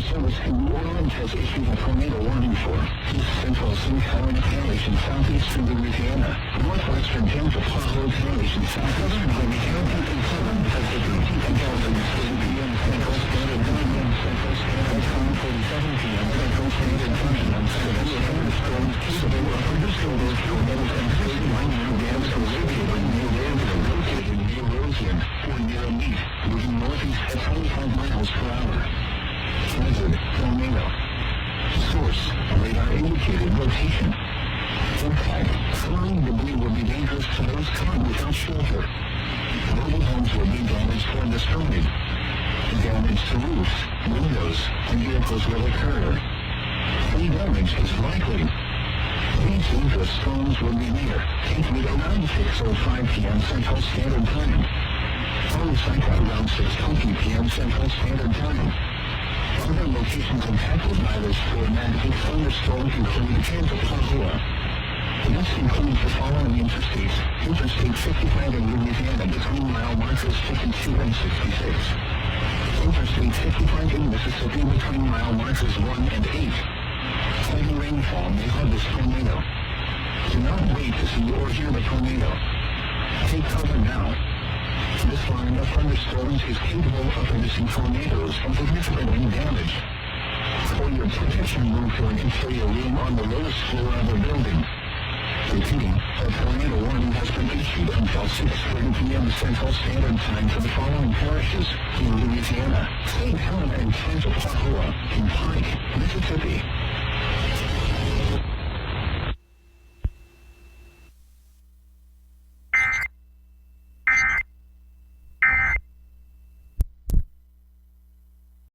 Forest Service in New Orleans has issued a tornado warning for East Central St. Helena Parish in southeastern Louisiana, Northwestern Tangipahoa Parish in southeastern Louisiana, and southern Mississippi. Until 6 p.m. Central Standard Time, Central Standard Time, 47 p.m. Central Standard Time, on Saturday, thunderstorms capable of thunderstorms, tornadoes, and state lightning dams are located near Roseland or near Amite, moving northeast at 25 miles per hour. Hazard, tornado. Source, radar indicated rotation. Impact, flying debris will be dangerous to those caught without shelter. Mobile homes will be damaged or destroyed. Damage to roofs, windows, and vehicles will occur. Any damage is likely. These dangerous storms will be near, taking around 6:05 p.m. Central Standard Time. All sight at around 6:20 p.m. Central Standard Time. Other locations impacted by this magnetic thunderstorm include Tangipahoa. This includes the following interstates: Interstate 55 in Louisiana between mile markers 52 and 66. Interstate 55 in Mississippi between mile markers 1 and 8. Heavy rainfall may have this tornado. Do not wait to see or hear the tornado. Take cover now. This line of thunderstorms is capable of producing tornadoes and significant wind damage. For your protection, move to an interior room on the lowest floor of the building. Repeating, a tornado warning has been issued until 6:30 p.m. Central Standard Time for the following parishes in Louisiana: St. Helena and Tangipahoa, in Pike, Mississippi.